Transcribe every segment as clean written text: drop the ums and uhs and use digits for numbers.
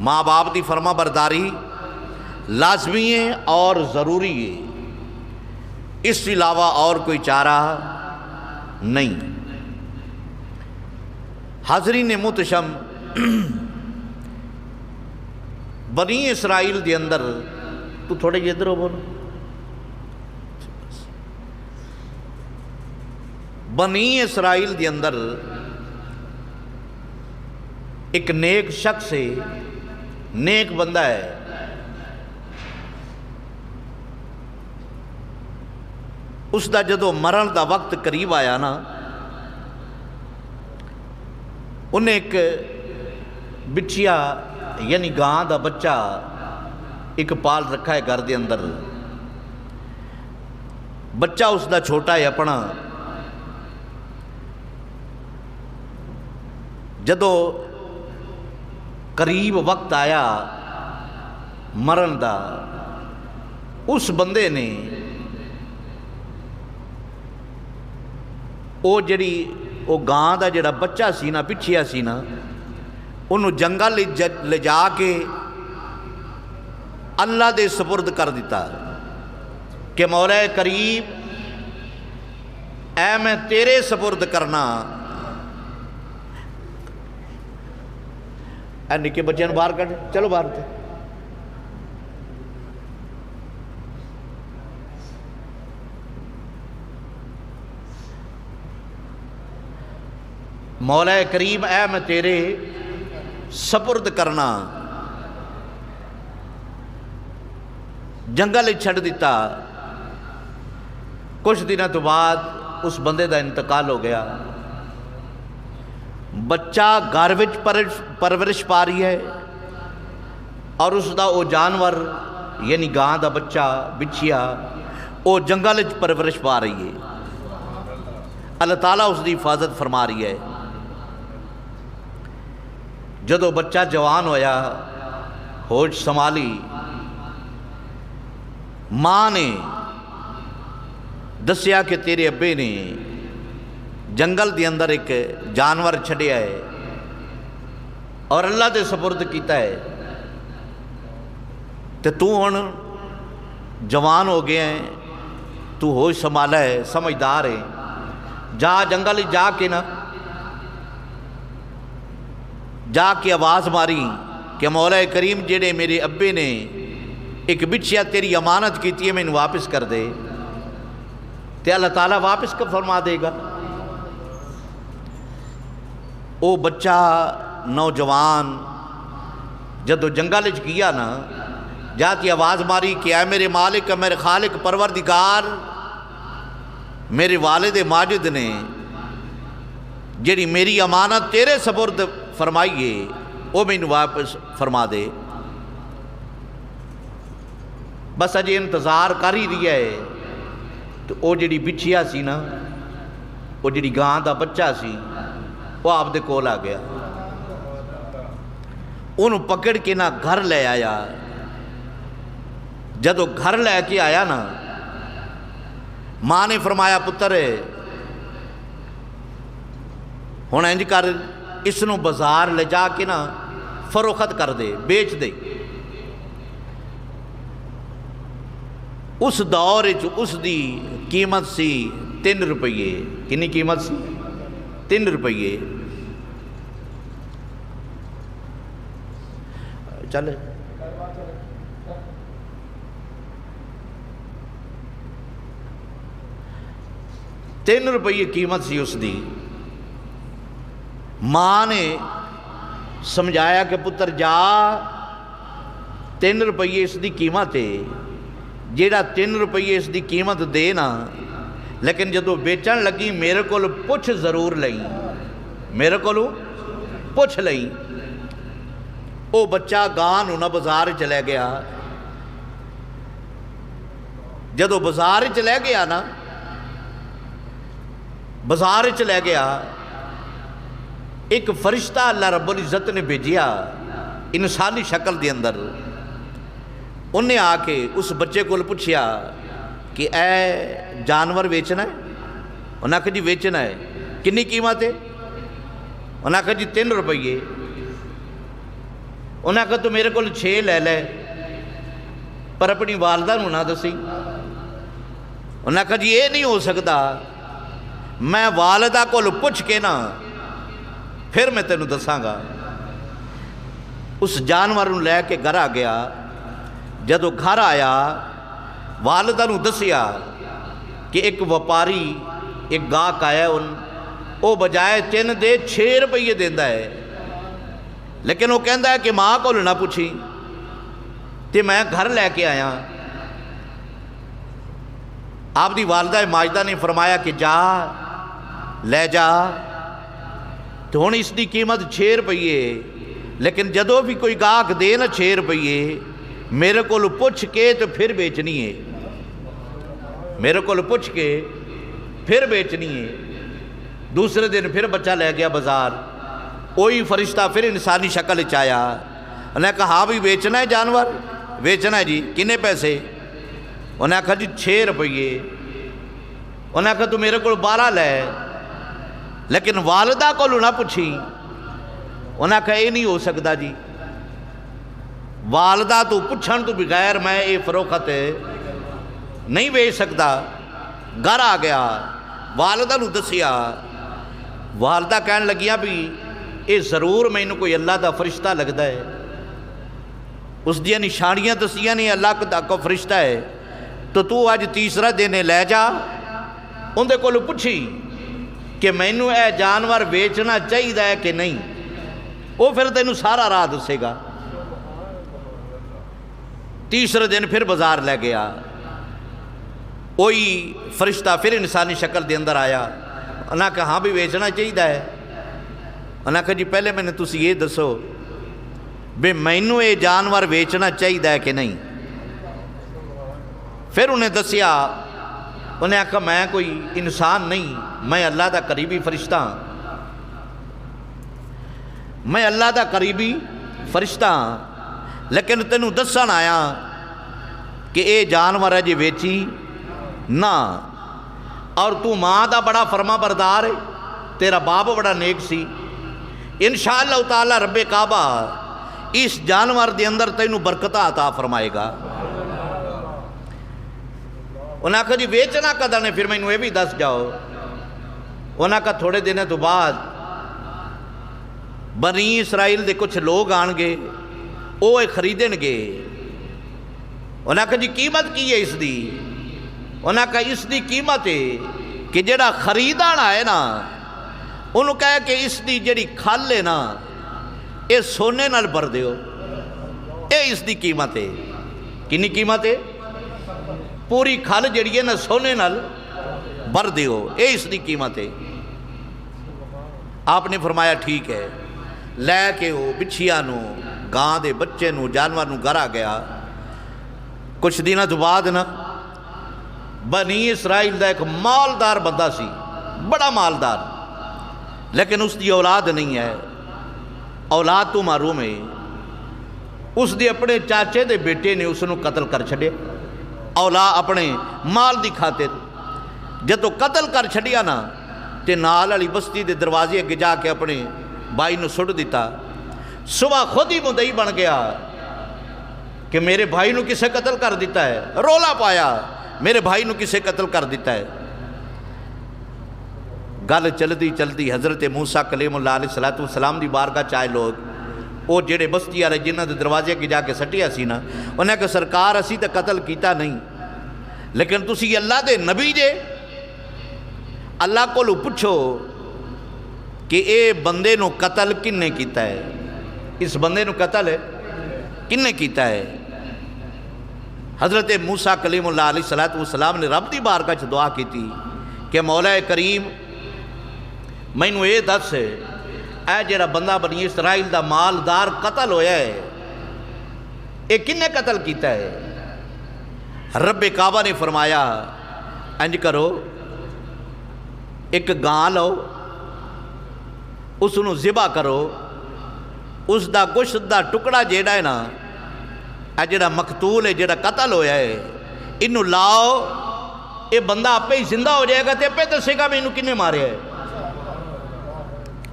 ماں باپ کی فرما برداری لازمی ہے اور ضروری ہے، اس کے علاوہ اور کوئی چارہ نہیں۔ حاضرین محتشم، بنی اسرائیل دے اندر تو تھوڑے جی ادھر ہو بولو، بنی اسرائیل دے اندر ایک نیک شخص ہے، نیک بندہ ہے۔ اس دا جدو مرن دا وقت قریب آیا نا، انہیں ایک بچیا یعنی گاں دا بچہ ایک پال رکھا ہے گھر دے اندر۔ بچہ اس دا چھوٹا ہے اپنا، جدو قریب وقت آیا مرن دا، اس بندے نے وہ گاں دا جڑا بچہ سی نا، پچھیا سی نا، انہوں جنگل لے جا کے اللہ دے سپرد کر دیتا کہ مولا کریم اے میں تیرے سپرد کرنا۔ اے نکے بچے نو باہر کٹ، چلو باہر تے۔ مولا کریم اے میں تیرے سپرد کرنا، جنگل چھڑ دیتا۔ کچھ دنوں تو بعد اس بندے دا انتقال ہو گیا۔ بچہ گھر وچ پرورش پا رہی ہے اور اس دا وہ جانور یعنی گاں دا بچہ بچھیا وہ جنگل وچ پرورش پا رہی ہے۔ اللہ تعالیٰ اس دی حفاظت فرما رہی ہے۔ جدو بچہ جوان ہویا، ہوش سنبھالی، ماں نے دسیا کہ تیرے ابے نے جنگل دے اندر ایک جانور چھڑیا ہے اور اللہ دے سپرد کیتا ہے، تو ہن جوان ہو گیا ہے، تو ہوش سنبھالا ہے، سمجھدار ہے، جا جنگل جا کے نا، جا کے آواز ماری کہ مولا کریم جڑے میرے ابے نے ایک بچیا تیری امانت کیتی ہے، میں انہوں واپس کر دے، تو اللہ تعالیٰ واپس کب فرما دے گا۔ وہ بچہ نوجوان جدو جنگل وچ گیا نا، جاتی آواز ماری کہ اے میرے مالک، میرے خالق پروردگار، میرے والد ماجد نے جڑی میری امانت تیرے سپرد فرمائیے وہ میں واپس فرما دے۔ بس اجے انتظار کر ہی رہی ہے، تو وہ جڑی بچھیا سی نا، وہ جڑی گاں دا بچہ سی، وہ آپ دے کول آ گیا، انہوں پکڑ کے نا گھر لے آیا۔ جدو گھر لے کے آیا نا، ماں نے فرمایا پتر ہن انج کر، اس نو بازار لے جا کے نا فروخت کر دے، بیچ دے۔ اس دور اس دی قیمت سی 3 روپیے۔ کنی قیمت سی؟ 3 روپیے۔ چلے 3 روپیے قیمت سی اس دی۔ ماں نے سمجھایا کہ پتر جا، 3 روپیے اس دی قیمت ہے، جیڑا 3 روپیے اس دی قیمت دے نا، لیکن جدو بیچن لگی میرے کو پوچھ ضرور لئی، میرے کو پوچھ لئی۔ وہ بچہ گاں نو نا بازار چلے گیا۔ جدو بازار چلے گیا نا، بازار چلے گیا، ایک فرشتہ اللہ رب العزت نے بھیجیا انسانی شکل دے اندر۔ انہیں آ کے اس بچے کو پوچھیا کہ اے جانور ویچنا ہے؟ انہوں نے کہا جی ویچنا ہے۔ کنی قیمت ہے؟ انہوں نے کہا جی 3 روپیے۔ انہیں کہا تو میرے کو 6 لے لے پر اپنی والدہ نو نہ دسی۔ انہیں کہا جی یہ نہیں ہو سکتا، میں والدہ کو پوچھ کے نا پھر میں تینوں دساں گا۔ اس جانور نو لے کے گھر آ گیا۔ جدو گھر آیا والدہ نو دسیا کہ ایک وپاری ایک گاہک آیا وہ بجائے 3 دے 6 روپیے دینا ہے، لیکن وہ کہندا ہے کہ ماں کو نہ پوچھی تے میں گھر لے کے آیا۔ آپ دی والدہ ماجدہ نے فرمایا کہ جا لے جا، تو ہن اس دی قیمت 6 روپیے، لیکن جدو بھی کوئی گاہک دے نا 6 روپیے میرے کو پوچھ کے تو پھر بیچنی ہے، میرے کو پوچھ کے پھر بیچنی ہے۔ دوسرے دن پھر بچہ لے گیا بازار، وہی فرشتہ پھر انسانی شکل چایا۔ انہیں کہا ہاں بھی بیچنا ہے جانور؟ بیچنا ہے جی، کنے پیسے؟ انہیں کہا جی 6 روپیے۔ انہیں کہا تو میرے کو 12 لے، لیکن والدہ کو نہ پوچھی۔ انہیں کہا یہ نہیں ہو سکتا جی، والدہ تو پوچھن تو بغیر میں یہ فروخت نہیں بیچ سکتا۔ گھر آ گیا، والدہ نو دسیا، والدہ کہنے لگیاں بھی یہ ضرور مینوں کوئی اللہ دا فرشتہ لگتا ہے۔ اس دیا نشانیاں دسیاں نہیں اللہ کا فرشتہ ہے، تو اج تیسرا دن لے جا، اندے کولو پوچھی کہ مینوں اے جانور بیچنا چاہیے کہ نہیں، وہ پھر تینوں سارا راہ دسے گا۔ تیسرے دن پھر بازار لے گیا، وہی فرشتہ پھر انسانی شکل دے اندر آیا۔ انہاں کہا ہاں بھی بیچنا چاہیے۔ انہاں کہا جی پہلے میں نے تسی یہ دسو بے مینوں یہ جانور بیچنا چاہیے کہ نہیں۔ پھر انہیں دسیا، انہیں کہا میں کوئی انسان نہیں، میں اللہ دا قریبی فرشتہ ہاں، میں اللہ دا قریبی فرشتہ ہاں، لیکن تینوں دسن آیا کہ اے جانور ہے جی ویچی نہ، اور تو ماں دا بڑا فرما بردار ہے، تیرا باپ بڑا نیک سی، انشاءاللہ تعالی رب کعبہ اس جانور دے اندر تینوں برکتہ عطا فرمائے گا۔ انہاں کہا جی بیچنا کدا نے، پھر مینوں یہ بھی دس جاؤ۔ انہاں کہا تھوڑے دنوں تو بعد بنی اسرائیل دے کچھ لوگ آن گے، وہ خریدن گے۔ انہاں کہا جی قیمت کی ہے اس دی؟ انہاں کہا اس دی قیمت ہے کہ جڑا خریدان آئے نا انہوں کہا کہ اس دی جڑی کھال ہے نا یہ سونے نال بھر دیو، اے اس دی قیمت ہے۔ کنی قیمت ہے؟ پوری کھال جڑی ہے نا سونے نال بھر دیو، اے اس دی قیمت ہے۔ آپ نے فرمایا ٹھیک ہے، لے کے وہ بچھیا نو گاں دے بچے نو جانور نو گھر آ گیا۔ کچھ دنوں تو بعد نا بنی اسرائیل دا ایک مالدار بندہ سی، بڑا مالدار، لیکن اس دی اولاد نہیں ہے، اولاد تو محروم ہے۔ اس دی اپنے چاچے دے بیٹے نے اس نو قتل کر چھڑے، اولاد اپنے مال دی خاطر۔ جدو قتل کر چھڑیا نا تے نال والی بستی دے دروازے اگے جا کے اپنے بھائی نو سٹ دیتا۔ صبح خود ہی مدعی بن گیا کہ میرے بھائی نو کسے قتل کر دیتا ہے، رولا پایا میرے بھائی نو کسے قتل کر دیتا ہے۔ گل چلدی چلدی حضرت موسیٰ کلیم اللہ علیہ السلام دی بارگاہ چائے لوگ وہ جڑے بستی والے جنہاں دے دروازے کے جا کے سٹیا سی نا، انہیں کہ سرکار اسی تے قتل کیتا نہیں، لیکن تسی اللہ دے نبی جے، اللہ کو لو پوچھو کہ اے بندے نو قتل کنے کیتا ہے، اس بندے نو قتل کنے کیتا ہے۔ حضرت موسیٰ کلیم اللہ علیہ السلام نے رب دی بارگاہ چ دعا کی تھی کہ مولا کریم مینوں یہ دس اے جڑا بندہ بنی اسرائیل دا مالدار قتل ہویا ہے اے کنے قتل کیتا ہے؟ رب کعبہ نے فرمایا انج کرو، ایک گاں لو، اس نو ذبح کرو، اس دا گوشت دا ٹکڑا جیڑا ہے نا، اے جڑا مقتول ہے جڑا قتل ہویا ہے، انہوں لاؤ، یہ بندہ اپے ہی زندہ ہو جائے گا تے اپے دسے گا مینوں کنے مارے ہے،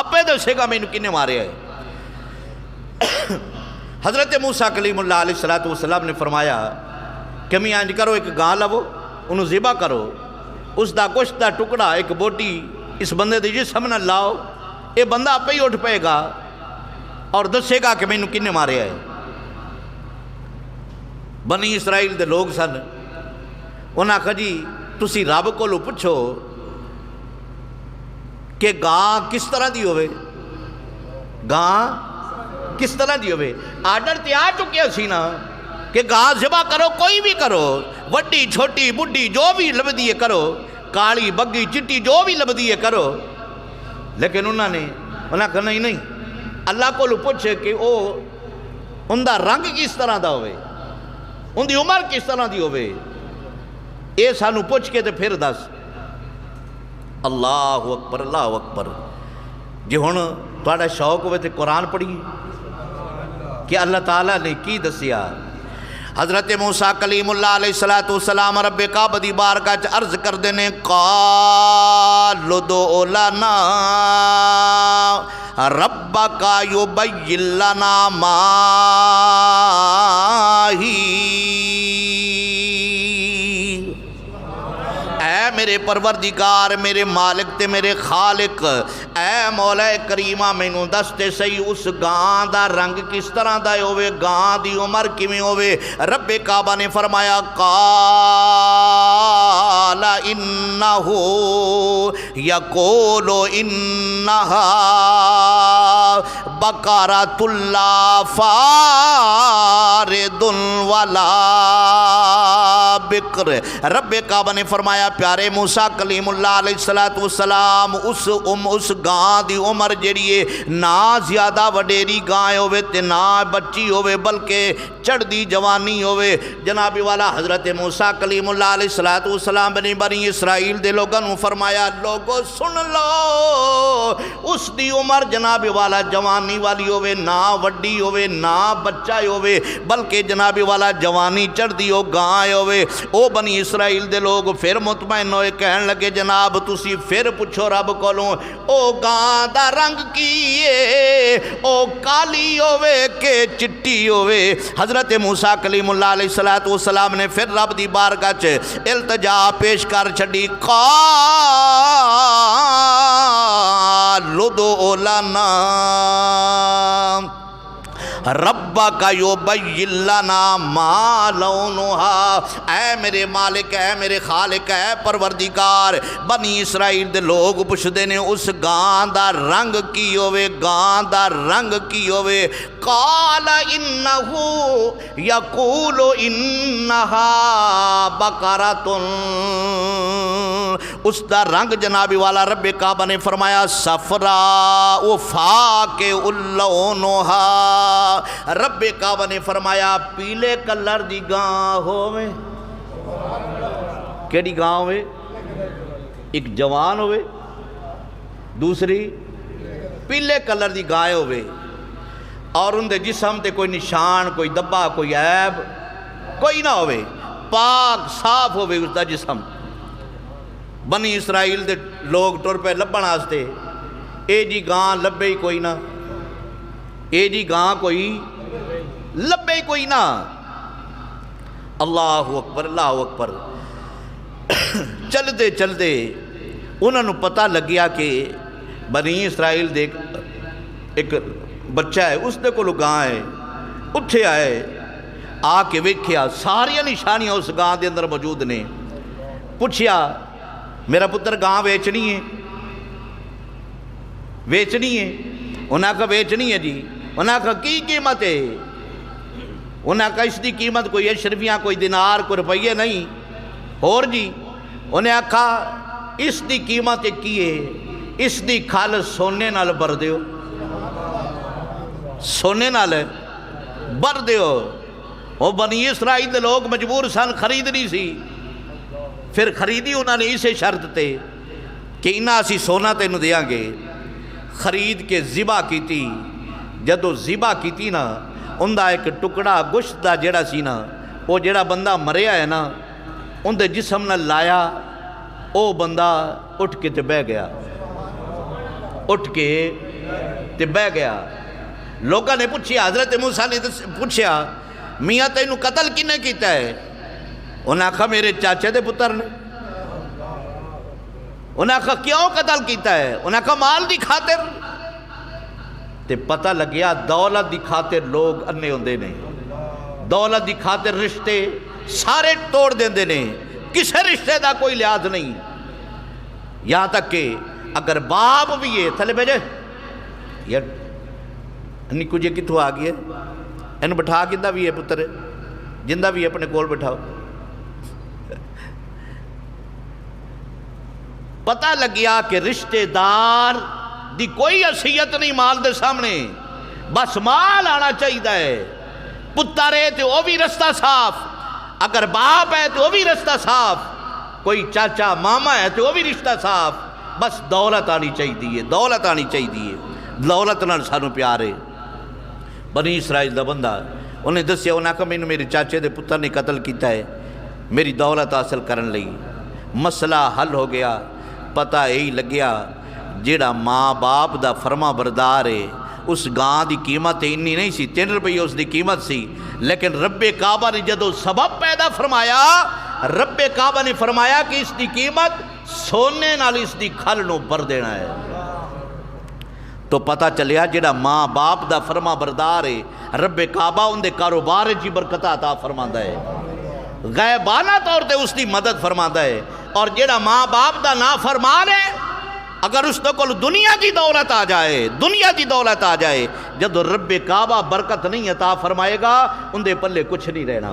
اپے دسے گا مینوں کنے مارے ہے۔ حضرت موسیٰ کلیم اللہ علیہ السلام نے فرمایا کہ میں انج کرو ایک گاں لو انہوں ذبح کرو اس دا گوشت دا ٹکڑا ایک بوٹی اس بندے دے جسم نہ لاؤ یہ بندہ آپ ہی اٹھ پائے گا اور دسے گا کہ میں نے کنے مارے ہے بنی اسرائیل دے لوگ سن انہاں کہا جی تسی رب کو لو پوچھو کہ گاں کس طرح دی ہوئے گاں کس طرح دی ہوئے آرڈر تے آ چکے سی نا کہ گاں ذبح کرو کوئی بھی کرو وڈی چھوٹی بڈی جو بھی لبدی ہے کرو کالی بگی چٹی جو بھی لبدی ہے کرو لیکن انہوں نے کہا نہیں اللہ کو لو پوچھے کہ ان دا رنگ کس طرح دا ہوئے ان دی عمر کس طرح دی ہوئے اے سانو پوچھ کے تے پھر دس اللہ اکبر اللہ اکبر جی ہن تہاڈا شوق ہوئے تے قرآن پڑھی کہ اللہ تعالیٰ نے کی دسیا حضرت موسیٰ کلیم اللہ علیہ السلام رب کعبہ دی بارگاہ وچ عرض کر دینے قالوا ادع لنا ربک یبین لنا ما ہی اے میرے پروردگار میرے مالک تے میرے خالق اے مولا کریمہ مینوں دس تے صحیح اس گاں دا رنگ کس طرح دا ہوئے گاں دی عمر کیویں ہوئے رب کعبہ نے فرمایا قال انہ یقول انہا بقرۃ لا فارض ولا بکر رب کعبہ نے فرمایا پیارے موسیٰ کلیم اللہ علیہ السلام اس گاں دی عمر جڑیے نہ زیادہ وڈیری گاں ہوئے تے نہ بچی ہوئے بلکہ چڑھ دی جوانی ہوئے جناب والا حضرت موسیٰ کلیم اللہ علیہ السلام بنی اسرائیل دے لوگوں فرمایا لوگو سن لو اس دی عمر جناب والا جوانی والی ہوئے نہ وڈی ہوئے نہ بچہ ہوئے بلکہ جناب والا جوانی چڑھ دی ہو گاں ہوئے او بنی اسرائیل دے لوگ پھر مطمئن ہوئے کہن لگے جناب تسی پھر پوچھو رب کولوں او گاں دا رنگ کیے او کالی ہوئے کہ چٹی ہوئے حضرت موسیٰ کلیم اللہ علیہ السلام نے پھر رب دی بارگاہ وچ التجا پیش کر چھڈی قالوا ادع لنا ربک یبین لنا ما لونہا اے میرے مالک اے میرے خالق اے پروردگار بنی اسرائیل دے لوگ پوچھدے نے اس گاں دا رنگ کی ہوئے گاں دا رنگ کی ہوئے قال انہو یقول انہا بقرۃ اس دا رنگ جنابی والا رب کعبہ نے فرمایا صفراء فاقع اللونہا رب کعبہ نے فرمایا پیلے کلر دی گاں ہوئے کیڑی گاں ہوئے ایک جوان ہوئے دوسری پیلے کلر دی گاں ہوئے اور ان دے جسم تے کوئی نشان کوئی دبا کوئی عیب کوئی نہ ہوئے پاک صاف ہوئے اس دا جسم بنی اسرائیل دے لوگ ٹر پہ لبن آستے اے جی گاں لبے ہی کوئی نہ اے جی گاں کوئی لبے کوئی نہ اللہ اکبر اللہ اکبر چل دے انہوں نے پتہ لگیا کہ بنی اسرائیل دے ایک بچہ ہے اس دے کو گاں ہے اٹھے آئے آ کے ویکھیا ساریاں نشانیاں اس گاں دے اندر موجود نے پوچھیا میرا پتر گاں ویچنی ہے انہاں کا ویچنی ہے جی انہاں کا کی قیمت ہے انہاں کا اس دی قیمت کوئی اشرفیاں کوئی دینار کوئی روپیے نہیں اور جی انہیں آکھا اس دی قیمت کی ہے اس دی کھال سونے نال بر دیو سونے نال بر دیو وہ بنی اسرائیل دے لوگ مجبور سن خریدنی سی پھر خریدی انہوں نے اسے شرط تے کہ انہاں اسی سونا تینوں دیاں گے خرید کے ذبح کیتی جدو ذبح کیتی نا ان دا ایک ٹکڑا گوشت دا جڑا سی نا وہ جڑا بندہ مریا ہے نا ان دے جسم نہ لایا او بندہ اٹھ کے تے بہ گیا لوگوں نے پوچھا، حضرت موسیٰ نے پوچھا میاں تینوں قتل کنے کیتا ہے؟ انہاں کہا میرے چاچے دے پتر نے۔ انہاں کہا کیوں قتل کیتا ہے؟ انہاں کہا مال دی خاطر۔ تے پتہ لگیا دولت دی خاطر لوگ انے ہوندے نے، دولت دی خاطر رشتے سارے توڑ دیندے نے، کسے رشتے دا کوئی لحاظ نہیں، یہاں تک کہ اگر باپ بھی ہے تھلے بھیجے یار انہی کچھ کتھوں آ گئی ہے، انہوں بٹھا کندہ بھی ہے پتر ہے، جندہ بھی ہے اپنے کول بٹھاؤ۔ پتہ لگیا کہ رشتہ دار دی کوئی حیثیت نہیں مال دے سامنے، بس مال آنا چاہیے ہے۔ پتر ہے تو وہ بھی رستہ صاف، اگر باپ ہے تو وہ بھی رستہ صاف، کوئی چاچا ماما ہے تو وہ بھی رشتہ صاف، بس دولت آنی چاہیے، دولت آنی چاہیے، دولت نال سانو پیار ہے۔ بنی اسرائیل دا بندہ انہیں دسیا، انہاں کہا مینوں میرے چاچے دے پتر نے قتل کیتا ہے میری دولت حاصل کرن لئی۔ مسئلہ حل ہو گیا۔ پتہ یہی لگیا جیڑا ماں باپ دا فرما بردار ہے، اس گاں دی قیمت انی نہیں سی، 3 روپے اس دی قیمت سی، لیکن رب کعبہ نے جدو سبب پیدا فرمایا، رب کعبہ نے فرمایا کہ اس دی قیمت سونے نال اس دی کھل نو بر دینا ہے۔ تو پتہ چلیا جڑا ماں باپ دا فرما بردار ہے، رب کعبہ ان دے کاروبار جی برکت عطا فرماندا ہے، غیبانہ طور تے اس دی مدد فرماندا ہے۔ اور جڑا ماں باپ دا نافرمان ہے، اگر اس کو دنیا دی دولت آ جائے، دنیا دی دولت آ جائے، جب رب کعبہ برکت نہیں عطا فرمائے گا، ان دے پلے کچھ نہیں رہنا۔